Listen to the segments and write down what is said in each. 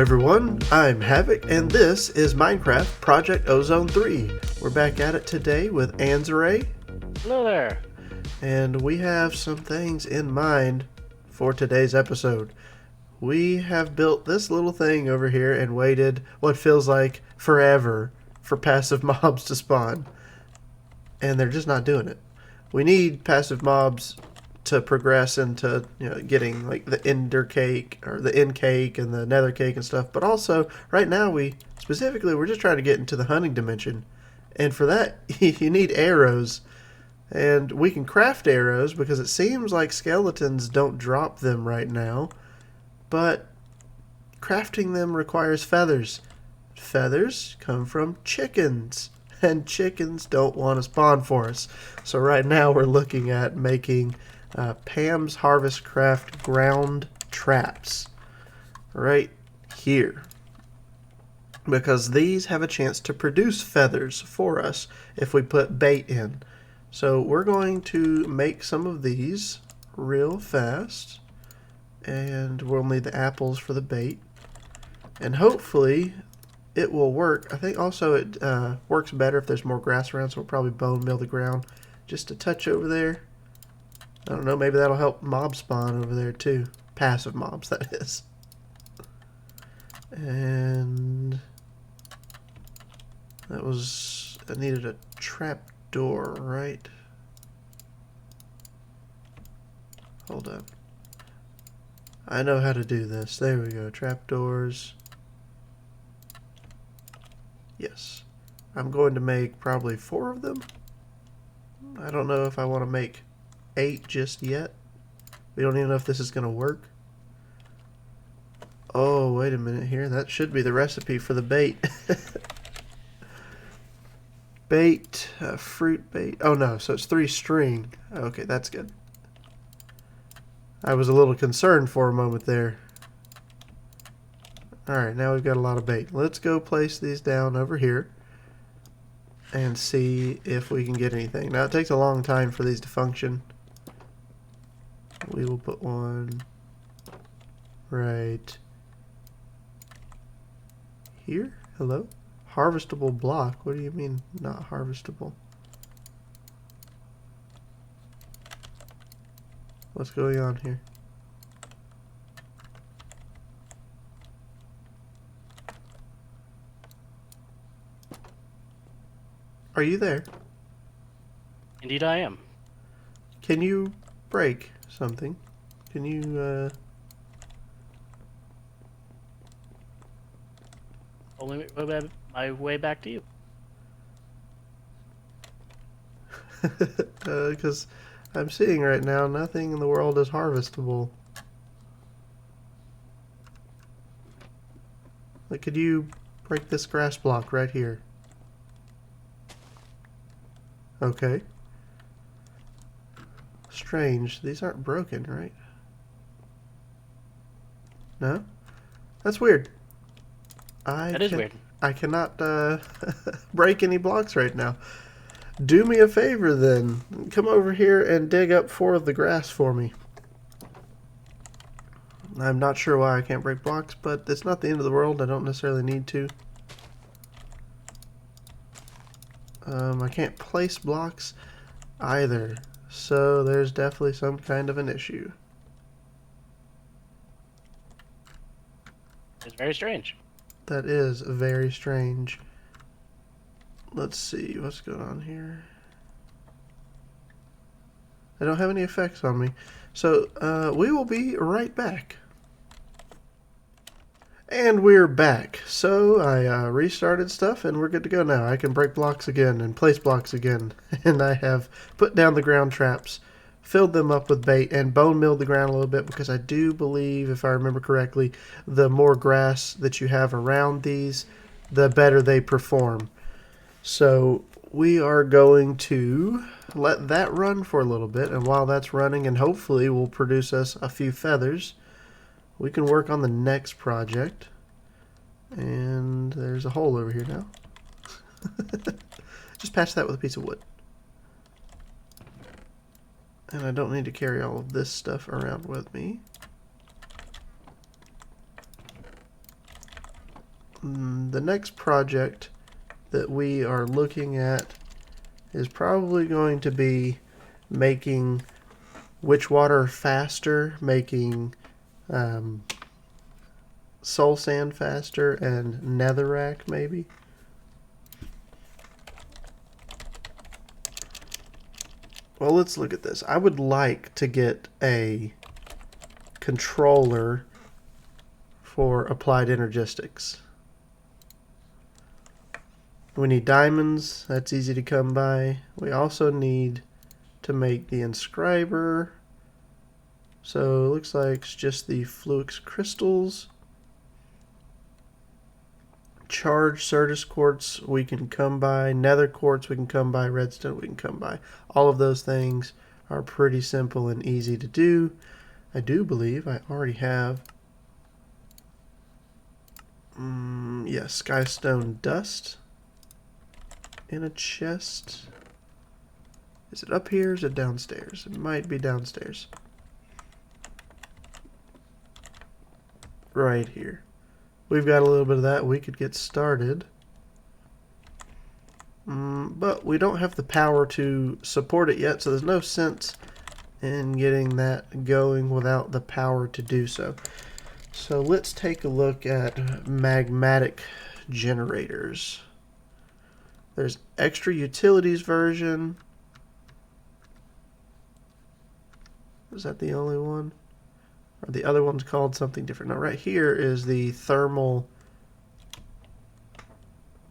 everyone, I'm Havoc, and this is Minecraft Project Ozone 3. We're back at it today with Anzaray, Hello there. and we have some things in mind for today's episode. We have built this little thing over here and waited what feels like forever for passive mobs to spawn, and they're just not doing it. We need passive mobs to progress into getting like the ender cake or the end cake and the nether cake and stuff, but also right now we're just trying to get into the hunting dimension, and for that you need arrows, and we can craft arrows because it seems like skeletons don't drop them right now, but crafting them requires feathers come from chickens, and chickens don't want to spawn for us. So right now we're looking at making Pam's Harvest Craft ground traps right here, because these have a chance to produce feathers for us if we put bait in. So we're going to make some of these real fast, and we'll need the apples for the bait, and hopefully it will work. I think also it works better if there's more grass around, so we'll probably bone meal the ground just a touch over there. I don't know, maybe that'll help mob spawn over there too. Passive mobs, that is. And that was, I needed a trap door, right? Hold on. I know how to do this. There we go, trapdoors. Yes. I'm going to make probably 4 of them. I don't know if I want to make 8 just yet. We don't even know if this is going to work. Oh, wait a minute here. That should be the recipe for the bait. Bait, fruit bait. Oh no, so it's 3 string. Okay, that's good. I was a little concerned for a moment there. Alright, now we've got a lot of bait. Let's go place these down over here and see if we can get anything. Now it takes a long time for these to function. We will put one right here. Hello? Harvestable block. What do you mean not harvestable? What's going on here? Are you there? Indeed I am. Can you break something? Can you, Only my way back to you. because I'm seeing right now nothing in the world is harvestable. Like, could you break this grass block right here? Okay. Strange. These aren't broken, right? No? That's weird. That is weird. I cannot break any blocks right now. Do me a favor then. Come over here and dig up 4 of the grass for me. I'm not sure why I can't break blocks, but it's not the end of the world. I don't necessarily need to. I can't place blocks either, so there's definitely some kind of an issue. It's very strange. That is very strange. Let's see what's going on here. I don't have any effects on me, so we will be right back. And we're back. So I restarted stuff and we're good to go now. I can break blocks again and place blocks again. And I have put down the ground traps, filled them up with bait, and bone milled the ground a little bit, because I do believe, if I remember correctly, the more grass that you have around these, the better they perform. So we are going to let that run for a little bit, and while that's running and hopefully will produce us a few feathers, we can work on the next project. And there's a hole over here now. Just patch that with a piece of wood. And I don't need to carry all of this stuff around with me. The next project that we are looking at is probably going to be making Witchwater faster, making Soul Sand faster, and Netherrack maybe. Well, let's look at this. I would like to get a controller for applied energistics. We need diamonds. That's easy to come by. We also need to make the inscriber. So it looks like it's just the Fluix crystals. Charged Certus quartz we can come by. Nether quartz we can come by. Redstone we can come by. All of those things are pretty simple and easy to do. I do believe I already have yes, Skystone dust in a chest. Is it up here or is it downstairs? It might be downstairs. Right here. We've got a little bit of that. We could get started. But we don't have the power to support it yet, so there's no sense in getting that going without the power to do so. So let's take a look at Magmatic generators. There's extra utilities version. Is that the only one? Or the other one's called something different. Now right here is the thermal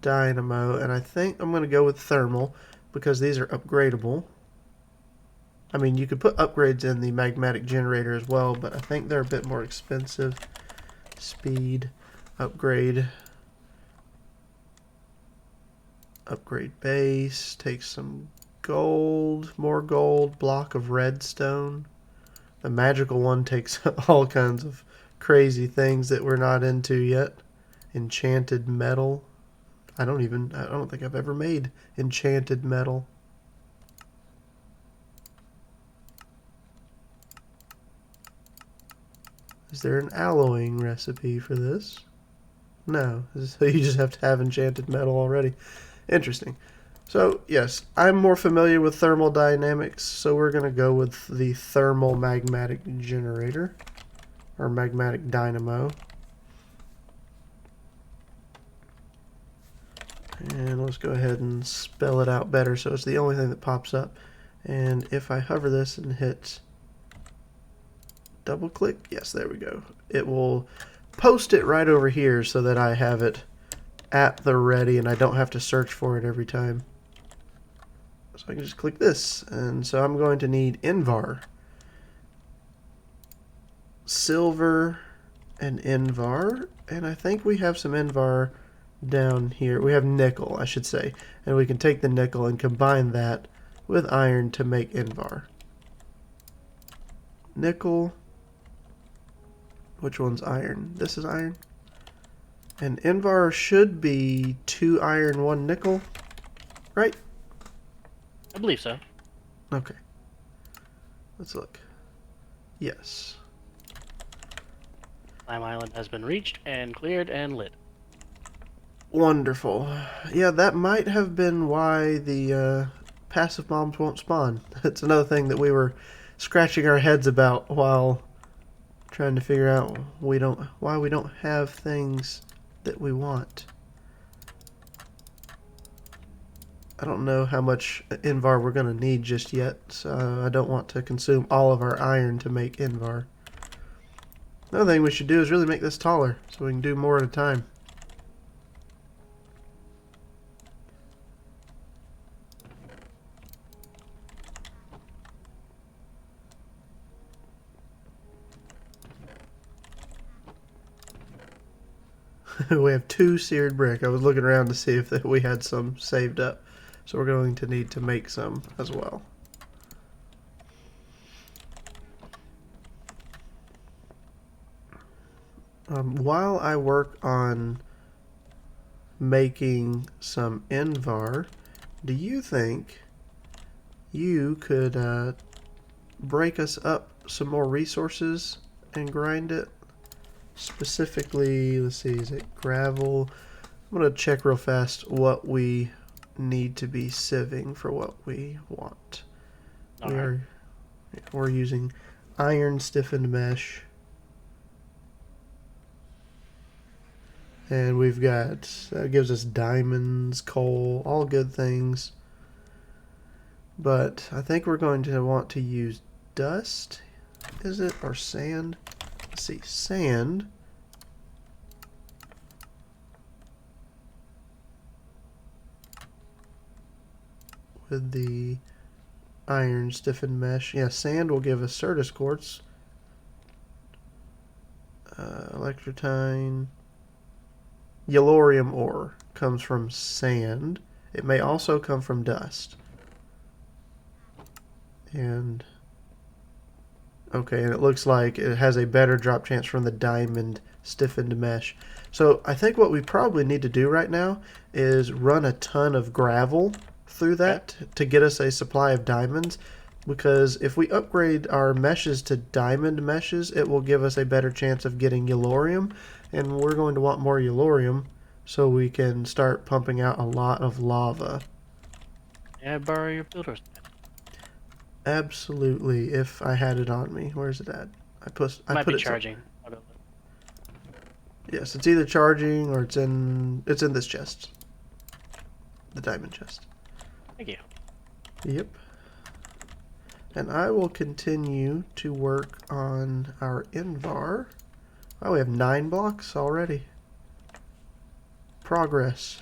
Dynamo, and I think I'm going to go with thermal because these are upgradable. I mean, you could put upgrades in the Magmatic generator as well, but I think they're a bit more expensive. Speed, upgrade base, takes some gold, more gold, block of redstone. The magical one takes all kinds of crazy things that we're not into yet. Enchanted metal. I don't think I've ever made enchanted metal. Is there an alloying recipe for this? No, so you just have to have enchanted metal already. Interesting. So, yes, I'm more familiar with thermodynamics, so we're going to go with the thermal magmatic generator, or magmatic dynamo. And let's go ahead and spell it out better so it's the only thing that pops up. And if I hover this and hit double click, yes, there we go. It will post it right over here so that I have it at the ready and I don't have to search for it every time. So I can just click this, and so I'm going to need Invar, silver, and Invar, and I think we have some Invar down here. We have nickel, I should say, and we can take the nickel and combine that with iron to make Invar. Nickel. Which one's iron? This is iron. And Invar should be 2 iron, 1 nickel, right? I believe so. Okay. Let's look. Yes. Slime Island has been reached and cleared and lit. Wonderful. Yeah, that might have been why the passive mobs won't spawn. It's another thing that we were scratching our heads about while trying to figure out why we don't have things that we want. I don't know how much Invar we're going to need just yet, so I don't want to consume all of our iron to make Invar. Another thing we should do is really make this taller so we can do more at a time. We have 2 seared brick. I was looking around to see if we had some saved up. So we're going to need to make some as well. While I work on making some Invar, do you think you could break us up some more resources and grind it? Specifically, let's see, is it gravel? I'm going to check real fast what we need to be sieving for what we want. We're using iron stiffened mesh. And we've got, that gives us diamonds, coal, all good things. But I think we're going to want to use dust, is it, or sand? Let's see, sand. With the iron stiffened mesh. Yeah, sand will give us Certus quartz. Electrotine. Yellorium ore comes from sand. It may also come from dust. And okay, and it looks like it has a better drop chance from the diamond stiffened mesh. So I think what we probably need to do right now is run a ton of gravel through that to get us a supply of diamonds, because if we upgrade our meshes to diamond meshes, it will give us a better chance of getting yellorium, and we're going to want more yellorium so we can start pumping out a lot of lava. May I borrow your builder's net? Absolutely, if I had it on me. Where's it at? I put it charging. Yes, it's either charging or it's in this chest. The diamond chest. Thank you. Yep. And I will continue to work on our Invar. Oh, we have 9 blocks already. Progress.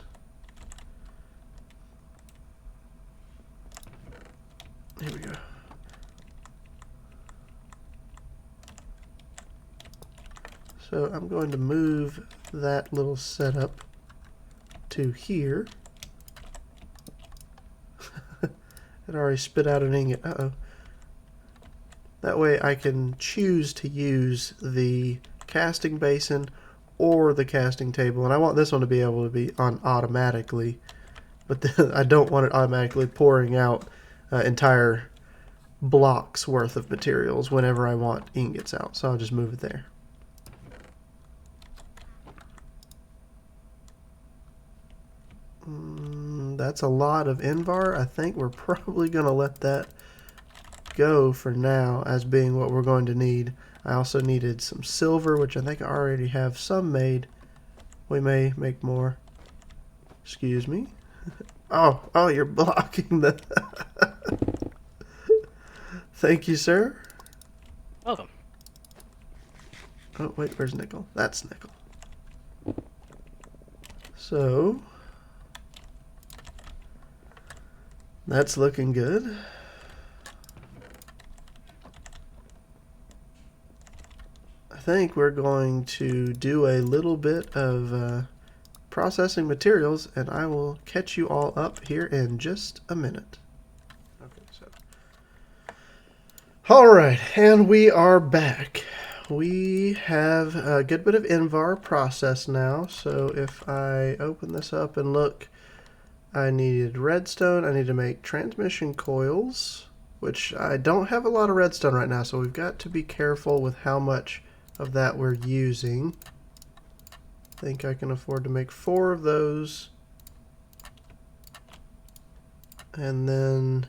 Here we go. So I'm going to move that little setup to here. It already spit out an ingot. Uh-oh. That way I can choose to use the casting basin or the casting table. And I want this one to be able to be on automatically. But then I don't want it automatically pouring out entire blocks worth of materials whenever I want ingots out. So I'll just move it there. That's a lot of Invar. I think we're probably going to let that go for now as being what we're going to need. I also needed some silver, which I think I already have some made. We may make more. Excuse me. Oh, you're blocking the... Thank you, sir. Welcome. Oh, wait, where's nickel? That's nickel. So... that's looking good. I think we're going to do a little bit of processing materials, and I will catch you all up here in just a minute. Okay, so. Alright, and we are back. We have a good bit of Invar processed now, so if I open this up and look, I needed redstone. I need to make transmission coils, which I don't have a lot of redstone right now, so we've got to be careful with how much of that we're using. I think I can afford to make 4 of those. And then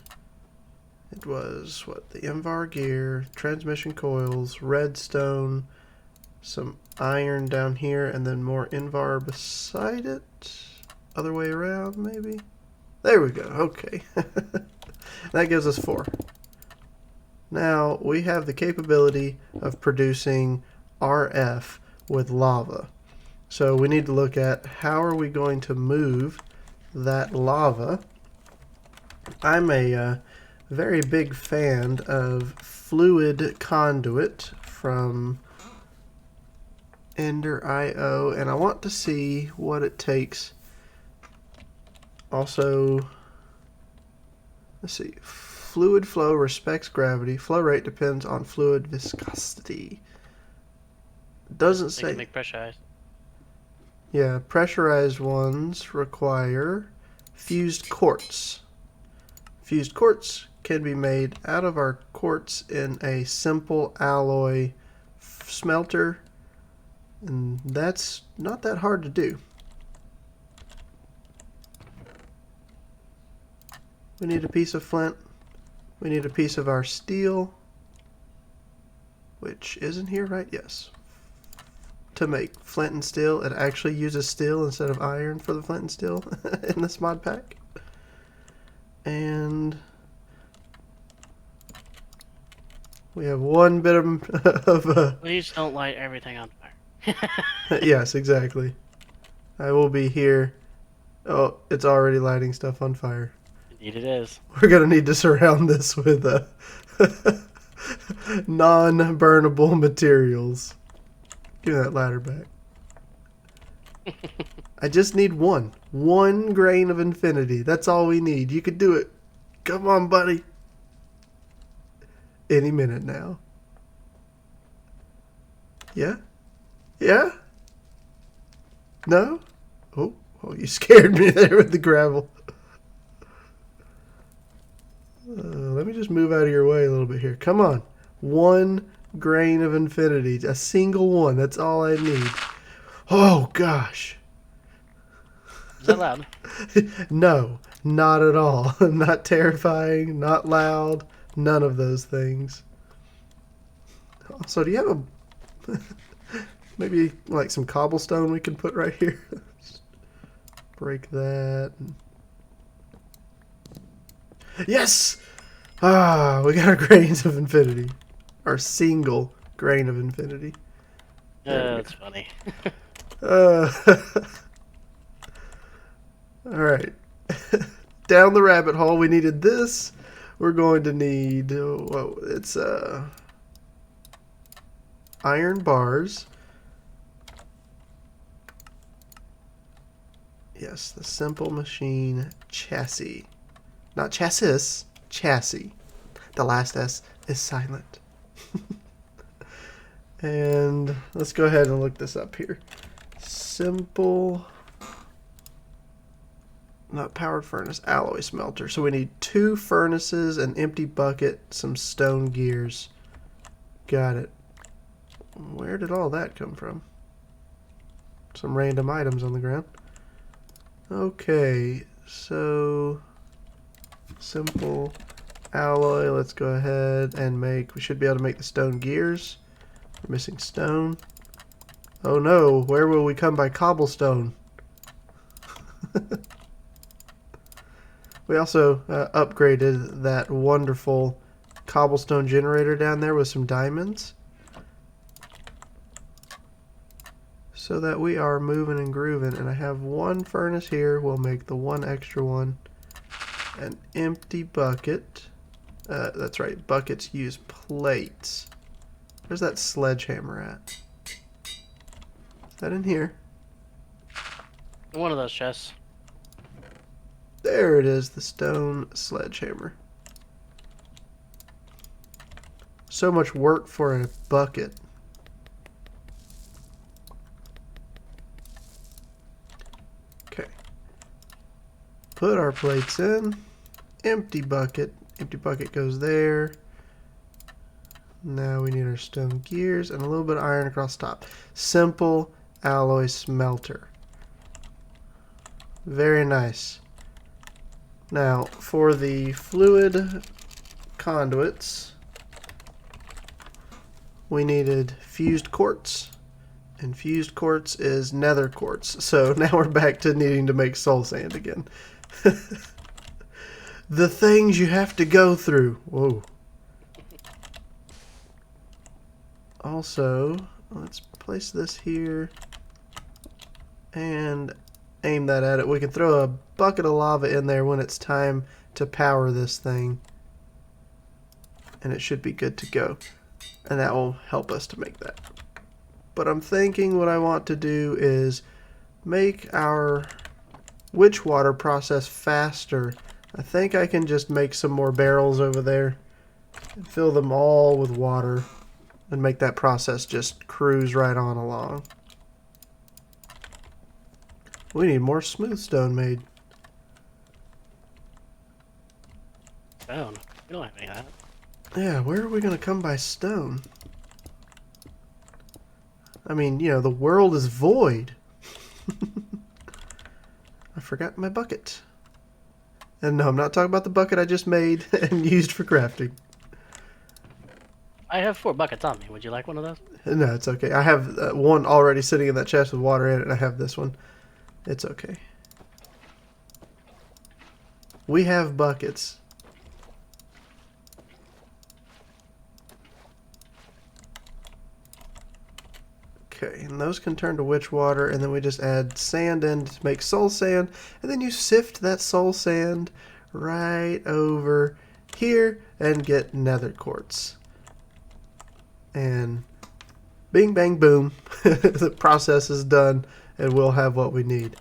it was, what, the Invar gear, transmission coils, redstone, some iron down here, and then more Invar beside it. Other way around, maybe? There we go. Okay. That gives us 4. Now, we have the capability of producing RF with lava. So we need to look at how are we going to move that lava. I'm a very big fan of fluid conduit from Ender.io, and I want to see what it takes. Also, let's see, fluid flow respects gravity. Flow rate depends on fluid viscosity. Doesn't say. They can make pressurized. Yeah, pressurized ones require fused quartz. Fused quartz can be made out of our quartz in a simple alloy smelter. And that's not that hard to do. We need a piece of flint. We need a piece of our steel, which isn't here, right? Yes. To make flint and steel, it actually uses steel instead of iron for the flint and steel in this mod pack. And we have one bit of Please don't light everything on fire. yes, exactly. I will be here. Oh, it's already lighting stuff on fire. Indeed it is. We're gonna need to surround this with non-burnable materials. Give me that ladder back. I just need one grain of infinity. That's all we need. You could do it. Come on, buddy. Any minute now. Yeah? Yeah? No? Oh, you scared me there with the gravel. Let me just move out of your way a little bit here. Come on. One grain of infinity. A single one. That's all I need. Oh, gosh. Is that loud? No, not at all. Not terrifying, not loud, none of those things. Also, do you have a... maybe like some cobblestone we can put right here? Break that. Yes! Ah, we got our grains of infinity. Our single grain of infinity. That's funny. Uh, Alright. Down the rabbit hole, we needed this. We're going to need... well, it's iron bars. Yes, the simple machine chassis. Not chassis, chassis. The last S is silent. And let's go ahead and look this up here. Simple, not powered furnace, alloy smelter. So we need 2 furnaces, an empty bucket, some stone gears. Got it. Where did all that come from? Some random items on the ground. Okay, so simple alloy. Let's go ahead and make, we should be able to make the stone gears. We're missing stone. Oh no, where will we come by cobblestone? We also upgraded that wonderful cobblestone generator down there with some diamonds, so that we are moving and grooving. And I have 1 furnace here. We'll make the 1 extra one. An empty bucket. That's right, buckets use plates. Where's that sledgehammer at? Is that in here? One of those chests. There it is, the stone sledgehammer. So much work for a bucket. Okay. Put our plates in. Empty bucket. Empty bucket goes there. Now we need our stone gears and a little bit of iron across top. Simple alloy smelter. Very nice. Now, for the fluid conduits, we needed fused quartz. And fused quartz is nether quartz. So now we're back to needing to make soul sand again. The things you have to go through. Whoa. Also, let's place this here and aim that at it. We can throw a bucket of lava in there when it's time to power this thing, and it should be good to go, and that will help us to make that. But I'm thinking what I want to do is make our witch water process faster. I think I can just make some more barrels over there and fill them all with water and make that process just cruise right on along. We need more smooth stone made. Stone. We don't have any of that. Yeah, where are we going to come by stone? I mean, you know, the world is void. I forgot my bucket. And no, I'm not talking about the bucket I just made and used for crafting. I have 4 buckets on me. Would you like one of those? No, it's okay. I have one already sitting in that chest with water in it, and I have this one. It's okay. We have buckets. Okay, and those can turn to witch water, and then we just add sand in to make soul sand, and then you sift that soul sand right over here and get nether quartz. And bing, bang, boom, the process is done, and we'll have what we need.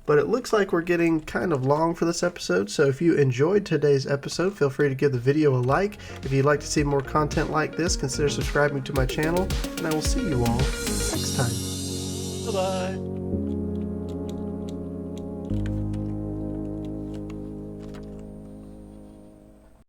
But it looks like we're getting kind of long for this episode, so if you enjoyed today's episode, feel free to give the video a like. If you'd like to see more content like this, consider subscribing to my channel, and I will see you all next time. Bye-bye.